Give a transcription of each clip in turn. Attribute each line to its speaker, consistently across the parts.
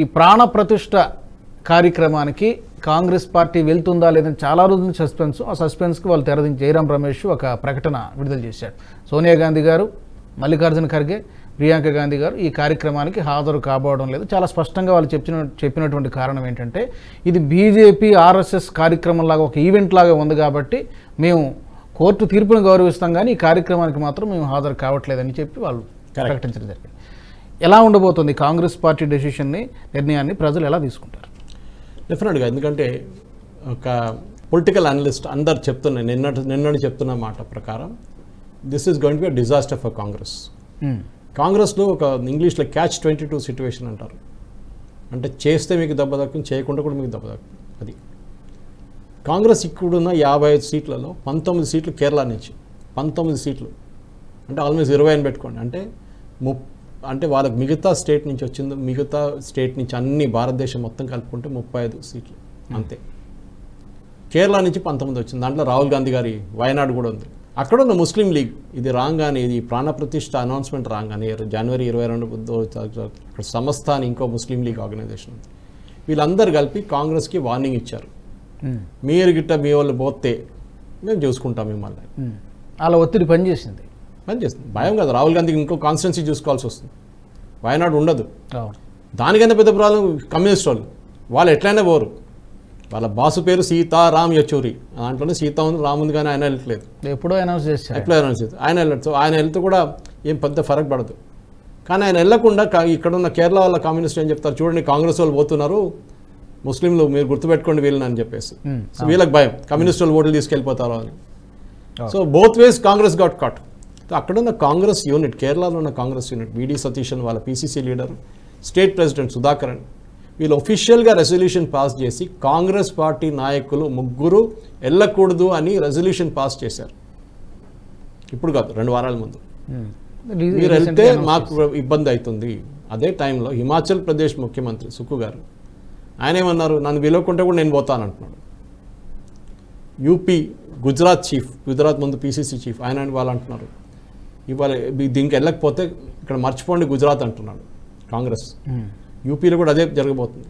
Speaker 1: ఈ ప్రాణ ప్రతిష్ఠ కార్యక్రమానికి కాంగ్రెస్ పార్టీ వెళ్తుందా లేదని చాలా రోజుల సస్పెన్స్. ఆ సస్పెన్స్కి వాళ్ళు తెరదించి జయరాం రమేష్ ఒక ప్రకటన విడుదల చేశాడు. సోనియా గాంధీ గారు, మల్లికార్జున ఖర్గే, ప్రియాంక గాంధీ గారు ఈ కార్యక్రమానికి హాజరు కాబోవడం లేదు. చాలా స్పష్టంగా వాళ్ళు చెప్పినటువంటి కారణం ఏంటంటే ఇది బీజేపీ ఆర్ఎస్ఎస్ కార్యక్రమం లాగా ఒక ఈవెంట్ లాగా ఉంది కాబట్టి మేము కోర్టు తీర్పును గౌరవిస్తాం కానీ ఈ కార్యక్రమానికి మాత్రం మేము హాజరు కావట్లేదని చెప్పి వాళ్ళు ప్రకటించడం జరిగింది. ఎలా ఉండబోతుంది కాంగ్రెస్ పార్టీ నిర్ణయాన్ని ప్రజలు ఎలా తీసుకుంటారు?
Speaker 2: డెఫినెట్గా, ఎందుకంటే ఒక పొలిటికల్ అనలిస్ట్ అందరు చెప్తున్నారు, నిన్నటి చెప్తున్న మాట ప్రకారం this is going to be a disaster for Congress. కాంగ్రెస్లో ఒక ఇంగ్లీష్లో catch-22 సిచ్యువేషన్ అంటారు. అంటే చేస్తే మీకు దెబ్బ దక్కింది, చేయకుండా కూడా మీకు దెబ్బ దక్కింది. అది కాంగ్రెస్ ఇక్కడున్న 55 సీట్లలో 19 సీట్లు కేరళ నుంచి, 19 సీట్లు అంటే ఆల్మోస్ట్ 20 అని పెట్టుకోండి. అంటే వాళ్ళకి మిగతా స్టేట్ నుంచి వచ్చింది, మిగతా స్టేట్ నుంచి అన్ని భారతదేశం మొత్తం కలుపుకుంటే 35 సీట్లు అంతే. కేరళ నుంచి 19 వచ్చింది. దాంట్లో రాహుల్ గాంధీ గారి వయనాడు కూడా ఉంది. అక్కడ ఉన్న ముస్లిం లీగ్ ఇది రాగానే, ఇది ప్రాణప్రతిష్ఠ అనౌన్స్మెంట్ రాగానే జనవరి 22 అక్కడ సంస్థ అని ఇంకో ముస్లిం లీగ్ ఆర్గనైజేషన్ ఉంది. వీళ్ళందరూ కలిపి కాంగ్రెస్కి వార్నింగ్ ఇచ్చారు, మీరు గిట్ట మీ వాళ్ళు పోతే మేము చూసుకుంటాం మిమ్మల్ని.
Speaker 1: అలా ఒత్తిడి పనిచేసింది.
Speaker 2: భయం కదా, రాహుల్ గాంధీకి ఇంకో కాన్స్టిట్యున్సీ చూసుకోవాల్సి వస్తుంది, వయనాడు ఉండదు. దానికైనా పెద్ద ప్రాబ్లం కమ్యూనిస్ట్ వాళ్ళు ఎట్లయినా పోరు. వాళ్ళ బాసు పేరు సీతారాం యచూరి, దాంట్లోనే సీతా ఉంది, రామ్ ఉంది, కానీ ఆయన వెళ్ళట్లేదు.
Speaker 1: ఎప్పుడో అనౌన్స్ చేస్తారు,
Speaker 2: ఆయన వెళ్ళదు. ఆయన వెళ్తే కూడా ఏం పెద్ద ఫరక్ పడదు. కానీ ఆయన వెళ్ళకుండా ఇక్కడ ఉన్న కేరళ వాళ్ళ కమ్యూనిస్ట్ ఏం చెప్తారు, చూడండి కాంగ్రెస్ వాళ్ళు పోతున్నారు, ముస్లింలు మీరు గుర్తుపెట్టుకోండి వీళ్ళని అని చెప్పేసి. సో వీళ్ళకి భయం, కమ్యూనిస్ట్ వాళ్ళు ఓట్లు తీసుకెళ్ళిపోతారు అని. So both ways Congress got cot. అక్కడున్న కాంగ్రెస్ యూనిట్, కేరళలో ఉన్న కాంగ్రెస్ యూనిట్, విడి సతీశన్ వాళ్ళ PCC leader, state president Sudhakaran, వీళ్ళు ఒఫీషియల్గా రెజల్యూషన్ పాస్ చేసి కాంగ్రెస్ పార్టీ నాయకులు ముగ్గురు వెళ్ళకూడదు అని రెజల్యూషన్ పాస్ చేశారు. ఇప్పుడు కాదు, 2 వారాల ముందు. మీరు వెళ్తే మాకు ఇబ్బంది అవుతుంది. అదే టైంలో హిమాచల్ ప్రదేశ్ ముఖ్యమంత్రి సుక్కు గారు ఆయన ఏమన్నారు, నన్ను విలువకుంటే కూడా నేను పోతాను అంటున్నాడు. యూపీ గుజరాత్ చీఫ్, గుజరాత్ ముందు పీసీసీ చీఫ్, ఆయన వాళ్ళు అంటున్నారు ఇవాళ దీనికి వెళ్ళకపోతే ఇక్కడ మర్చిపోండి గుజరాత్ అంటున్నాడు కాంగ్రెస్. యూపీలో కూడా అదే జరగబోతుంది.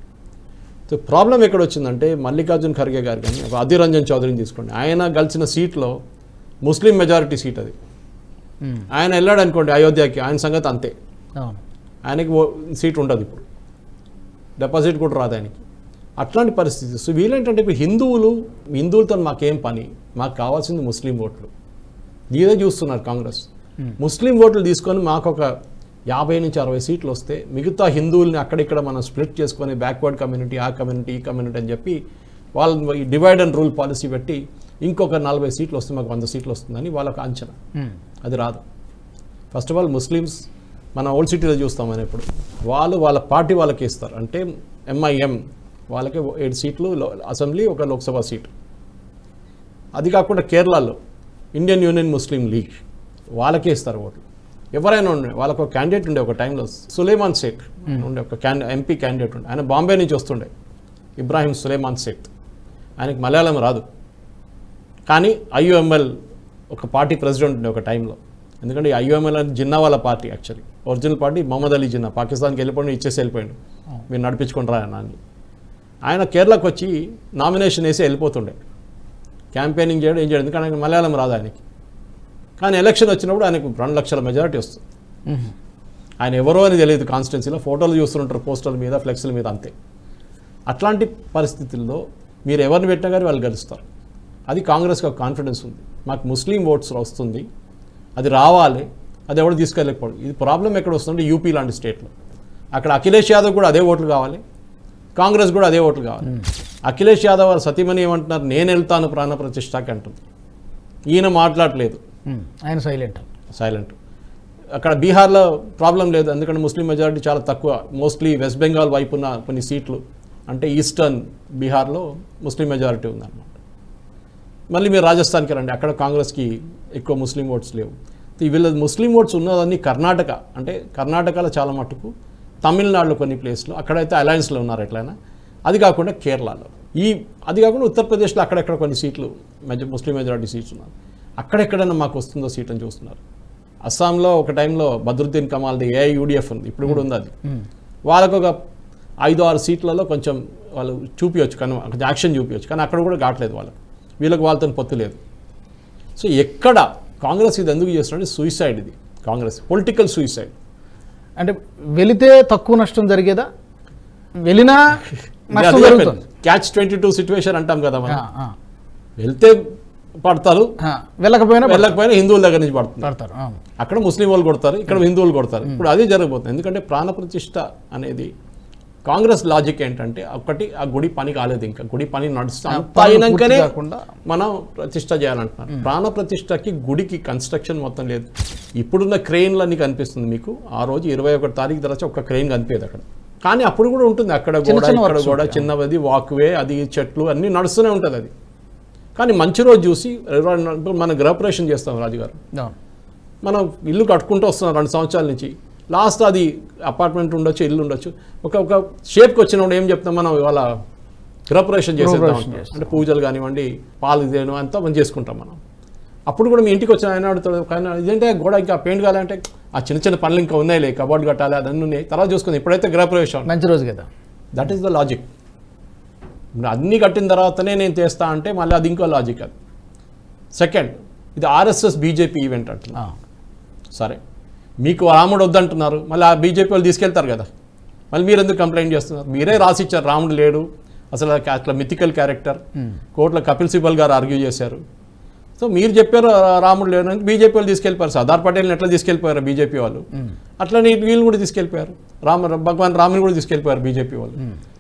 Speaker 2: సో ప్రాబ్లం ఎక్కడ వచ్చిందంటే మల్లికార్జున ఖర్గే గారు కానీ అధీర్ రంజన్ చౌదరిని తీసుకోండి, ఆయన గెలిచిన సీట్లో ముస్లిం మెజారిటీ సీట్ అది. ఆయన వెళ్ళాడు అనుకోండి అయోధ్యకి, ఆయన సంగతి అంతే, ఆయనకి సీట్ ఉండదు, ఇప్పుడు డిపాజిట్ కూడా రాదు ఆయనకి. అట్లాంటి పరిస్థితి. సో వీళ్ళేంటంటే ఇప్పుడు హిందువులతో మాకేం పని, మాకు కావాల్సింది ముస్లిం ఓట్లు. ఇదే చూస్తున్నారు కాంగ్రెస్. ముస్లిం ఓట్లు తీసుకొని మాకు ఒక 50 నుంచి 60 సీట్లు వస్తే మిగతా హిందువుల్ని అక్కడిక్కడ మనం స్ప్లిట్ చేసుకొని బ్యాక్వర్డ్ కమ్యూనిటీ, ఆ కమ్యూనిటీ, ఈ కమ్యూనిటీ అని చెప్పి వాళ్ళు డివైడ్ అండ్ రూల్ పాలసీ పెట్టి ఇంకొక 40 సీట్లు వస్తే మాకు 100 సీట్లు వస్తుందని వాళ్ళకు అంచనా. అది రాదు. ఫస్ట్ ఆఫ్ ఆల్ ముస్లిమ్స్ మన ఓల్డ్ సిటీలో చూస్తామని ఇప్పుడు వాళ్ళ పార్టీ వాళ్ళకి ఇస్తారు. అంటే ఎంఐఎం వాళ్ళకి 7 సీట్లు అసెంబ్లీ, ఒక లోక్సభ సీటు. అది కాకుండా కేరళలో ఇండియన్ యూనియన్ ముస్లిం లీగ్ వాళ్ళకే ఇస్తారు ఓట్లు. ఎవరైనా ఉండే వాళ్ళకు ఒక క్యాండిడేట్ ఉండే ఒక టైంలో, సులేమాన్ సేఖ్ ఉండే ఒక ఎంపీ క్యాండిడేట్ ఉండే, ఆయన బాంబే నుంచి వస్తుండే, ఇబ్రాహిం సులేమాన్ సేఖ్. ఆయనకి మలయాళం రాదు, కానీ ఐయుఎంఎల్ ఒక పార్టీ ప్రెసిడెంట్ ఉండే ఒక టైంలో. ఎందుకంటే ఐయుఎంఎల్ అని జిన్నా వాళ్ళ party, actually original party Muhammad Ali Jinnah, పాకిస్తాన్కి వెళ్ళిపోయి ఇచ్చేసి వెళ్ళిపోయాడు, మీరు నడిపించుకుంటారా అని. ఆయన కేరళకు వచ్చి నామినేషన్ వేసి వెళ్ళిపోతుండే, క్యాంపెయినింగ్ చేయడం ఏం చేయడం, ఎందుకంటే ఆయన మలయాళం రాదు ఆయనకి. కానీ ఎలక్షన్ వచ్చినప్పుడు ఆయనకు 2 లక్షల మెజారిటీ వస్తుంది. ఆయన ఎవరో అని తెలియదు కాన్స్టిట్యున్సీలో, ఫోటోలు చూస్తుంటారు పోస్టర్ల మీద, ఫ్లెక్స్ల మీద, అంతే. అట్లాంటి పరిస్థితుల్లో మీరు ఎవరిని పెట్టినా కానీ వాళ్ళు గెలుస్తారు. అది కాంగ్రెస్కి ఒక కాన్ఫిడెన్స్ ఉంది, మాకు ముస్లిం ఓట్స్ వస్తుంది, అది రావాలి, అది ఎవరు తీసుకెళ్ళకపోవడం. ఇది ప్రాబ్లం ఎక్కడ వస్తుందంటే యూపీ లాంటి స్టేట్లో. అక్కడ అఖిలేష్ యాదవ్ కూడా అదే ఓట్లు కావాలి, కాంగ్రెస్ కూడా అదే ఓట్లు కావాలి. అఖిలేష్ యాదవ్ వారు సతీమణి ఏమంటున్నారు, నేను వెళ్తాను ప్రాణప్రతిష్ఠకి అంటుంది. ఈయన మాట్లాడలేదు,
Speaker 1: ఆయన
Speaker 2: సైలెంట్. అక్కడ బీహార్లో ప్రాబ్లం లేదు, ఎందుకంటే ముస్లిం మెజారిటీ చాలా తక్కువ. మోస్ట్లీ వెస్ట్ బెంగాల్ వైపు ఉన్న కొన్ని సీట్లు, అంటే ఈస్టర్న్ బీహార్లో ముస్లిం మెజారిటీ ఉందన్నమాట. మళ్ళీ మీరు రాజస్థాన్కి రండి, అక్కడ కాంగ్రెస్కి ఎక్కువ ముస్లిం ఓట్స్ లేవు. వీళ్ళ ముస్లిం ఓట్స్ ఉన్నదని కర్ణాటక, అంటే కర్ణాటకలో చాలా మటుకు, తమిళనాడులో కొన్ని ప్లేస్లో, అక్కడైతే అలయన్స్లో ఉన్నారు ఎట్లయినా. అది కాకుండా కేరళలో, అది కాకుండా ఉత్తరప్రదేశ్లో అక్కడెక్కడ కొన్ని సీట్లు ముస్లిం మెజారిటీ సీట్స్ ఉన్నారు. అక్కడెక్కడైనా మాకు వస్తుందో సీట్ అని చూస్తున్నారు. అస్సాంలో ఒక టైంలో బద్రుద్దీన్ కమాల్ది ఏఐయుడిఎఫ్ ఉంది, ఇప్పుడు కూడా ఉంది. అది వాళ్ళకు ఒక 5-6 సీట్లలో కొంచెం వాళ్ళు చూపించవచ్చు, కానీ కొంచెం యాక్షన్ చూపించవచ్చు, కానీ అక్కడ కూడా కావట్లేదు వీళ్ళకి వాళ్ళతో పొత్తు లేదు. సో ఎక్కడ కాంగ్రెస్ ఇది ఎందుకు చేస్తుంటే సూయిసైడ్, ఇది కాంగ్రెస్ పొలిటికల్ సూయిసైడ్.
Speaker 1: అంటే వెళితే తక్కువ నష్టం జరిగేదా, వెళ్ళినా నష్టం జరుగుతుంది.
Speaker 2: క్యాచ్ 22 సిచ్యువేషన్ అంటాం కదా మనం. వెళ్తే పడతారు, వెళ్ళకపోయినా హిందువుల దగ్గర నుంచి పడతారు. అక్కడ ముస్లిం వాళ్ళు కొడతారు, ఇక్కడ హిందువులు కొడతారు. ఇప్పుడు అదే జరగబోతుంది. ఎందుకంటే ప్రాణప్రతిష్ఠ అనేది కాంగ్రెస్ లాజిక్ ఏంటంటే, ఒకటి ఆ గుడి పని కాలేదు, ఇంకా గుడి పని నడుస్తానే మనం ప్రతిష్ట చేయాలంటున్నారు. ప్రాణ ప్రతిష్టకి గుడికి కన్స్ట్రక్షన్ మొత్తం లేదు. ఇప్పుడున్న క్రెయిన్లన్నీ కనిపిస్తుంది మీకు. ఆ రోజు 21 తారీఖు తర్వాత ఒక క్రెయిన్ కనిపించదు అక్కడ, కానీ అప్పుడు కూడా ఉంటుంది. అక్కడ కూడా ఇక్కడ కూడా చిన్నది వాక్వే, అది చెట్లు అన్నీ నడుస్తూనే ఉంటుంది అది. కానీ మంచి రోజు చూసి మనం గృహప్రవేశం చేస్తాం రాజుగారు, మనం ఇల్లు కట్టుకుంటూ వస్తున్నాం 2 సంవత్సరాల నుంచి. లాస్ట్ అది అపార్ట్మెంట్ ఉండొచ్చు, ఇల్లు ఉండొచ్చు, ఒక షేప్కి వచ్చినప్పుడు ఏం చెప్తాం మనం, ఇవాళ గృహప్రవేశం చేసేద్దాం అంటే పూజలు కానివ్వండి, పాలు చేయడం అంతా మనం చేసుకుంటాం మనం. అప్పుడు కూడా మీ ఇంటికి వచ్చిన ఆయన అడుగుతాడు, కానీ ఇదేంటే గోడ ఇంకా పెయింట్ కావాలంటే ఆ చిన్న చిన్న పనులు ఇంకా ఉన్నాయిలే, కబోర్డ్ కట్టాలి, అదన్నీ ఉన్నాయి, తర్వాత చూసుకుంది. ఇప్పుడైతే గృహప్రవేశం
Speaker 1: మంచి రోజు కదా,
Speaker 2: దట్ ఈస్ ద లాజిక్. అన్నీ కట్టిన తర్వాతనే నేను చేస్తా అంటే మళ్ళీ అది ఇంకో లాజిక్. అది సెకండ్, ఇది ఆర్ఎస్ఎస్ బీజేపీ ఈవెంట్ అంటున్నా. సరే, మీకు రాముడు వద్దంటున్నారు, మళ్ళీ ఆ బీజేపీ వాళ్ళు తీసుకెళ్తారు కదా, మళ్ళీ మీరు ఎందుకు కంప్లైంట్ చేస్తున్నారు? మీరే రాసిచ్చారు రాముడు లేడు, అసలు అట్లా మిథికల్ క్యారెక్టర్. కోర్టులో కపిల్ సిబల్ గారు ఆర్గ్యూ చేశారు. సో మీరు చెప్పారు రాముడు లేడు అని, బీజేపీ వాళ్ళు తీసుకెళ్ళిపోయారు. సర్దార్ పటేల్ని ఎట్లా తీసుకెళ్ళిపోయారు బీజేపీ వాళ్ళు, అట్లనే వీళ్ళు కూడా తీసుకెళ్ళిపోయారు. భగవాన్ రాముని కూడా తీసుకెళ్ళిపోయారు బీజేపీ వాళ్ళు.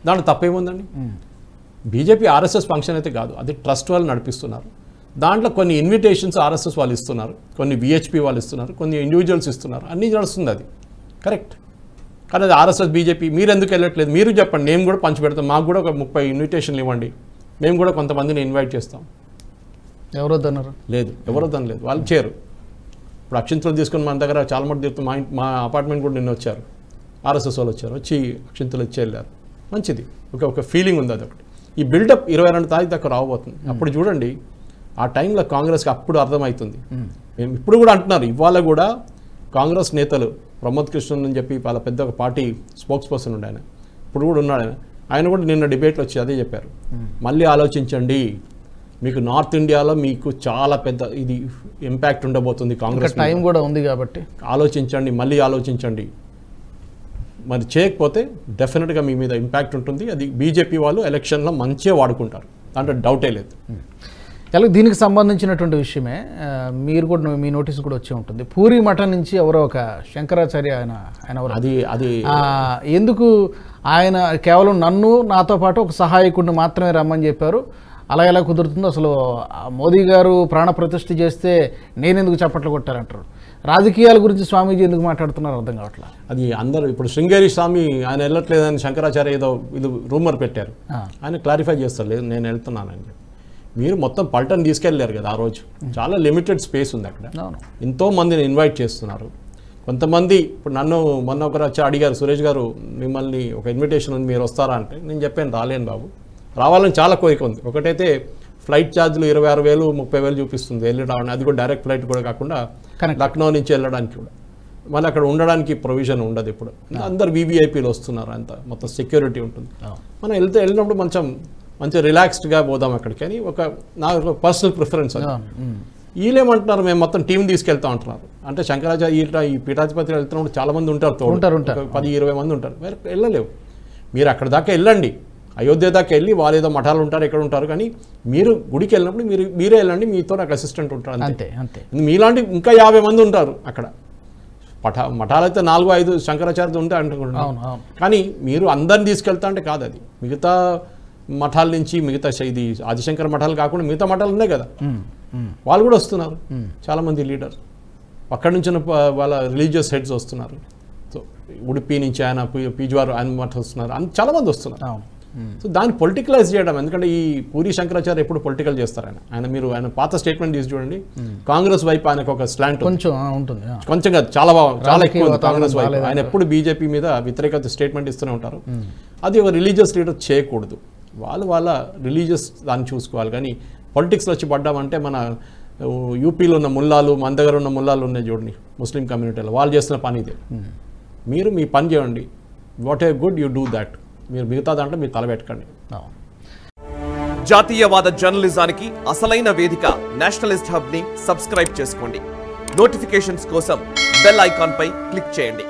Speaker 2: దాంట్లో తప్పేముందండి? బీజేపీ ఆర్ఎస్ఎస్ ఫంక్షన్ అయితే కాదు, అది ట్రస్ట్ వాళ్ళు నడిపిస్తున్నారు. దాంట్లో కొన్ని ఇన్విటేషన్స్ ఆర్ఎస్ఎస్ వాళ్ళు ఇస్తున్నారు, కొన్ని విహెచ్పి వాళ్ళు ఇస్తున్నారు, కొన్ని ఇండివిజువల్స్ ఇస్తున్నారు, అన్నీ నడుస్తుంది. అది కరెక్ట్. కానీ అది ఆర్ఎస్ఎస్ బీజేపీ మీరు ఎందుకు వెళ్ళట్లేదు? మీరు చెప్పండి, మేము కూడా పంచిపెడతాం. మాకు కూడా ఒక 30 ఇన్విటేషన్లు ఇవ్వండి, మేము కూడా కొంతమందిని ఇన్వైట్ చేస్తాం.
Speaker 1: ఎవరొద్దన్నారు? లేదు,
Speaker 2: ఎవరొద్దని లేదు, వాళ్ళు చేరు. ఇప్పుడు అక్షింతలు తీసుకొని మన దగ్గర చాలా మంది తిరుగుతాం. మా అపార్ట్మెంట్ కూడా నిన్న వచ్చారు, ఆర్ఎస్ఎస్ వాళ్ళు వచ్చారు, వచ్చి అక్షింతలు ఇచ్చి వెళ్ళారు. మంచిది, ఒక ఫీలింగ్ ఉంది. అదొకటి. ఈ బిల్డప్ 22 తారీఖు దాకా రాబోతుంది. అప్పుడు చూడండి, ఆ టైంలో కాంగ్రెస్కి అప్పుడు అర్థమవుతుంది. మేము ఇప్పుడు కూడా అంటున్నారు, ఇవాళ కూడా కాంగ్రెస్ నేతలు ప్రమోద్ కృష్ణన్ అని చెప్పి వాళ్ళ పెద్ద ఒక పార్టీ స్పోక్స్ పర్సన్ ఉండే ఆయన, ఇప్పుడు కూడా ఉన్నాడు ఆయన కూడా నిన్న డిబేట్లో వచ్చి అదే చెప్పారు. మళ్ళీ ఆలోచించండి, మీకు నార్త్ ఇండియాలో మీకు చాలా పెద్ద ఇది ఇంపాక్ట్ ఉండబోతుంది, కాంగ్రెస్
Speaker 1: టైం కూడా ఉంది కాబట్టి
Speaker 2: ఆలోచించండి, మళ్ళీ ఆలోచించండి. మరి చేయకపోతే డెఫినెట్గా మీ మీద ఇంపాక్ట్ ఉంటుంది. అది బీజేపీ వాళ్ళు ఎలక్షన్లో మంచిగా వాడుకుంటారు, దాంట్లో డౌటే లేదు.
Speaker 1: దీనికి సంబంధించినటువంటి విషయమే మీరు కూడా మీ నోటీస్ కూడా వచ్చే ఉంటుంది. పూరి మఠం నుంచి ఎవరో ఒక శంకరాచార్య ఆయన
Speaker 2: అది
Speaker 1: ఎందుకు ఆయన కేవలం నన్ను నాతో పాటు ఒక సహాయకుడిని మాత్రమే రమ్మని చెప్పారు, అలా ఎలా కుదురుతుందో, అసలు మోదీ గారు ప్రాణ ప్రతిష్ఠ చేస్తే నేనెందుకు చప్పట్లు కొట్టారంటారు. రాజకీయాల గురించి స్వామీజీ ఎందుకు మాట్లాడుతున్నారు అర్థం కావట్లేదు.
Speaker 2: అది అందరూ ఇప్పుడు శృంగేరి స్వామి ఆయన వెళ్ళట్లేదని శంకరాచార్య ఏదో ఇది రూమర్ పెట్టారు, ఆయన క్లారిఫై చేస్తారు, లేదు నేను వెళ్తున్నానని. మీరు మొత్తం పల్టన్ తీసుకెళ్ళారు కదా ఆ రోజు, చాలా లిమిటెడ్ స్పేస్ ఉంది అక్కడ, ఎంతో మందిని ఇన్వైట్ చేస్తున్నారు. కొంతమంది ఇప్పుడు నన్ను మొన్న ఒకరు వచ్చి అడిగారు, సురేష్ గారు మిమ్మల్ని ఒక ఇన్విటేషన్ ఉంది మీరు వస్తారా అంటే, నేను చెప్పాను రాలేను బాబు, రావాలని చాలా కోరిక ఉంది. ఒకటైతే ఫ్లైట్ ఛార్జ్లు 26,000 30,000 చూపిస్తుంది వెళ్ళి రావడం, అది కూడా డైరెక్ట్ ఫ్లైట్ కూడా కాకుండా లక్నో నుంచి వెళ్ళడానికి కూడా, మళ్ళీ అక్కడ ఉండడానికి ప్రొవిజన్ ఉండదు. ఇప్పుడు అందరు వీవీఐపీలు వస్తున్నారు, అంత మొత్తం సెక్యూరిటీ ఉంటుంది. మనం వెళ్ళినప్పుడు మంచి రిలాక్స్డ్గా పోదాం అక్కడికి అని నాకు పర్సనల్ ప్రిఫరెన్స్. అది వీళ్ళేమంటున్నారు, మేము మొత్తం టీం తీసుకెళ్తాం అంటున్నారు. అంటే శంకరాచార్య ఈ పీఠాధిపతి వెళ్తున్నప్పుడు చాలా మంది ఉంటారు, 10-20 మంది ఉంటారు, వెళ్ళలేవు. మీరు అక్కడ దాకా వెళ్ళండి, అయోధ్య దాకా వెళ్ళి వాళ్ళు ఏదో మఠాలు ఉంటారు, ఎక్కడ ఉంటారు, కానీ మీరు గుడికి వెళ్ళినప్పుడు మీరే వెళ్ళండి, మీతో నాకు అసిస్టెంట్ ఉంటారు, అంతే. మీలాంటి ఇంకా 50 మంది ఉంటారు అక్కడ. మఠాలు అయితే 4-5 శంకరాచార్య ఉంటాయి అనుకుంటున్నాను, కానీ మీరు అందరిని తీసుకెళ్తా అంటే కాదు. అది మిగతా మఠాల నుంచి, మిగతా ఇది ఆదిశంకర మఠాలు కాకుండా మిగతా మఠాలు ఉన్నాయి కదా, వాళ్ళు కూడా వస్తున్నారు, చాలామంది లీడర్ అక్కడి నుంచి వాళ్ళ రిలీజియస్ హెడ్స్ వస్తున్నారు. సో ఉడిపి నుంచి ఆయన పీజువారు ఆయన మఠం వస్తున్నారు, చాలామంది వస్తున్నారు. సో దాన్ని పొలిటికలైజ్ చేయడం, ఎందుకంటే ఈ పూరి శంకరాచార్య ఎప్పుడు పొలిటికల్ చేస్తారు ఆయన పాత స్టేట్మెంట్ తీసి చూడండి, కాంగ్రెస్ వైపు ఆయనకు ఒక స్లాంట్ ఉంటుంది, కొంచెం కాదు చాలా ఎక్కువ ఉంది కాంగ్రెస్ వైపు. ఆయన ఎప్పుడు బీజేపీ మీద వ్యతిరేకత స్టేట్మెంట్ ఇస్తూనే ఉంటారు. అది ఒక రిలీజియస్ లీడర్ చేయకూడదు, వాళ్ళ రిలీజియస్ దాన్ని చూసుకోవాలి. కానీ పొలిటిక్స్లో వచ్చి పడ్డామంటే మన యూపీలో ఉన్న ముల్లాలు, మన దగ్గర ఉన్న ముల్లాలు ఉన్నాయి చూడండి ముస్లిం కమ్యూనిటీలో, వాళ్ళు చేస్తున్న పని ఇదే. మీరు మీ పని చేయండి, what a good you do that. మీరు మిగతా దాంట్లో మీరు తలపెట్టకండి.
Speaker 3: జాతీయవాద జర్నలిజానికి అసలైన వేదిక నేషనలిస్ట్ హబ్ ని సబ్స్క్రైబ్ చేసుకోండి. నోటిఫికేషన్స్ కోసం బెల్ ఐకాన్ పై క్లిక్ చేయండి.